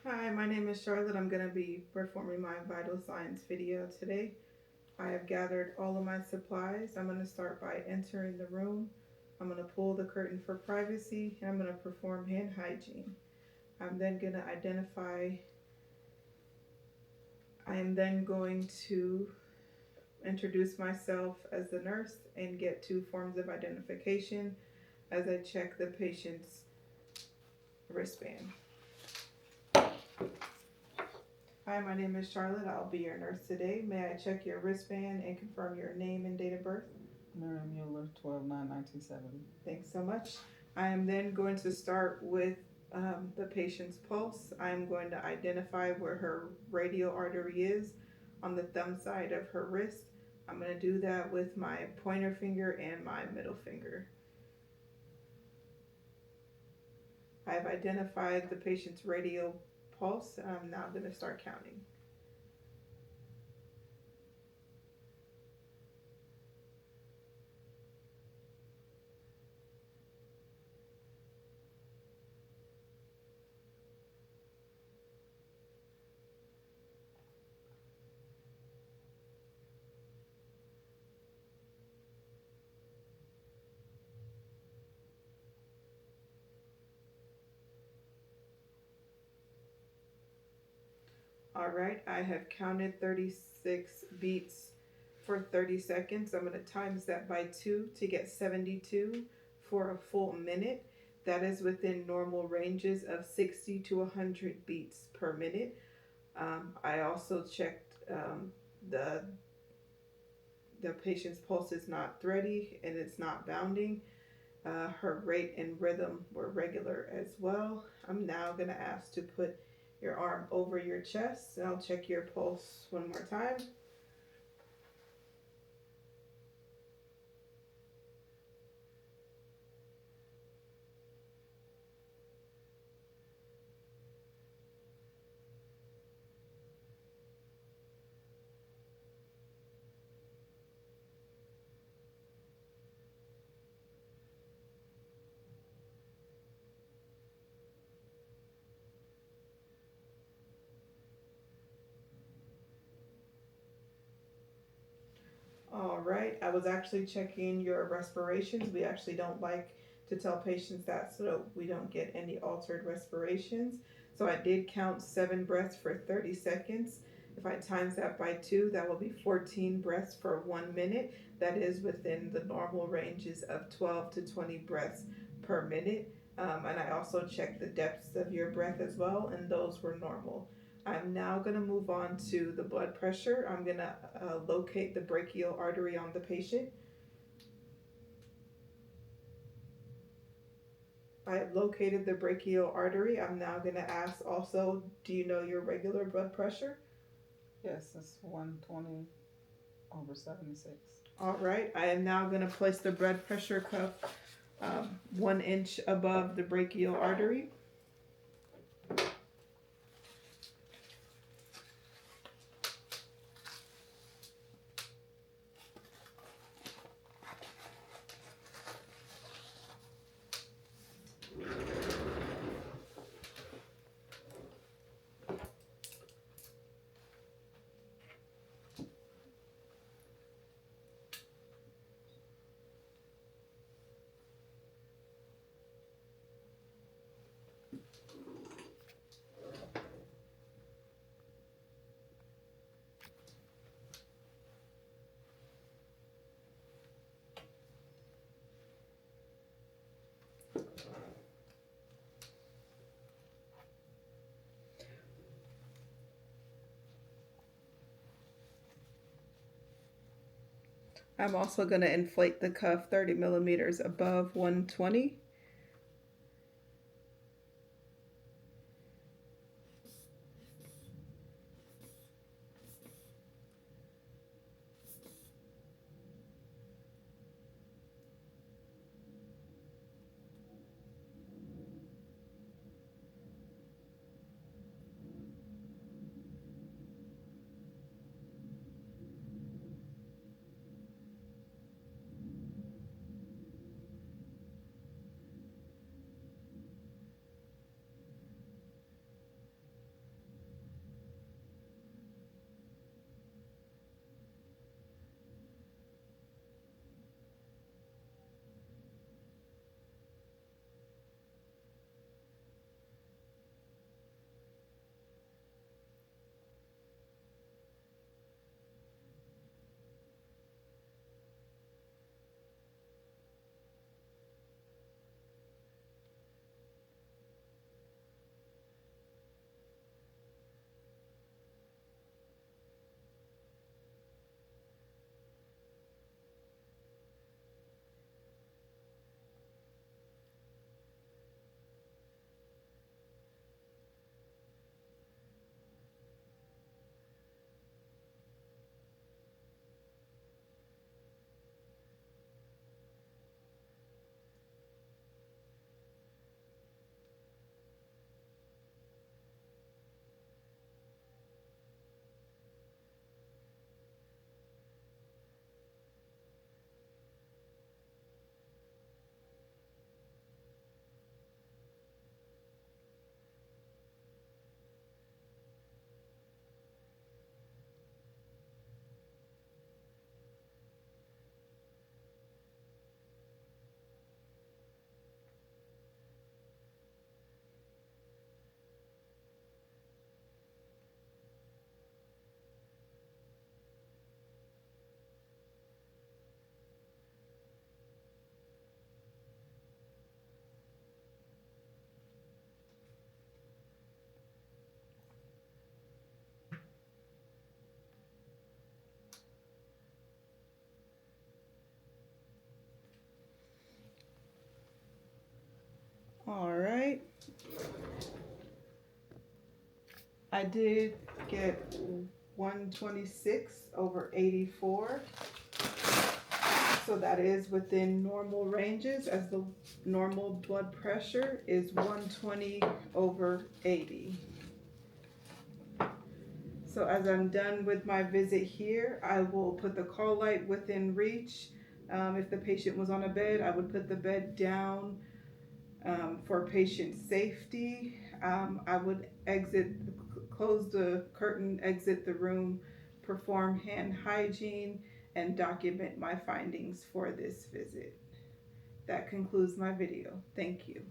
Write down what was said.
Hi, my name is Charlotte. I'm going to be performing my vital signs video today. I have gathered all of my supplies. I'm going to start by entering the room. I'm going to pull the curtain for privacy and I'm going to perform hand hygiene. I'm then going to identify, I am then going to introduce myself as the nurse and get two forms of identification as I check the patient's wristband. Hi, my name is Charlotte. I'll be your nurse today. May I check your wristband and confirm your name and date of birth? Mary Mueller, 12/9/1970. Thanks so much. I am then going to start with the patient's pulse. I am going to identify where her radial artery is on the thumb side of her wrist. I'm going to do that with my pointer finger and my middle finger. I have identified the patient's radial pulse, and I'm now going to start counting. All right, I have counted 36 beats for 30 seconds. I'm going to times that by 2 to get 72 for a full minute. That is within normal ranges of 60 to 100 beats per minute. I also checked the patient's pulse is not thready and it's not bounding. Her rate and rhythm were regular as well. I'm now going to ask to put your arm over your chest and I'll check your pulse one more time. All right, I was actually checking your respirations. We actually don't like to tell patients that so we don't get any altered respirations. So I did count 7 breaths for 30 seconds. If I times that by 2, that will be 14 breaths for 1 minute. That is within the normal ranges of 12 to 20 breaths per minute. And I also checked the depths of your breath as well, and those were normal. I'm now going to move on to the blood pressure. I'm going to locate the brachial artery on the patient. I have located the brachial artery. I'm now going to ask also, do you know your regular blood pressure? Yes, it's 120/76. All right, I am now going to place the blood pressure cuff 1 inch above the brachial artery. I'm also going to inflate the cuff 30 millimeters above 120. I did get 126/84. So that is within normal ranges, as the normal blood pressure is 120/80. So as I'm done with my visit here, I will put the call light within reach. If the patient was on a bed, I would put the bed down for patient safety. I would close the curtain, exit the room, perform hand hygiene, and document my findings for this visit. That concludes my video. Thank you.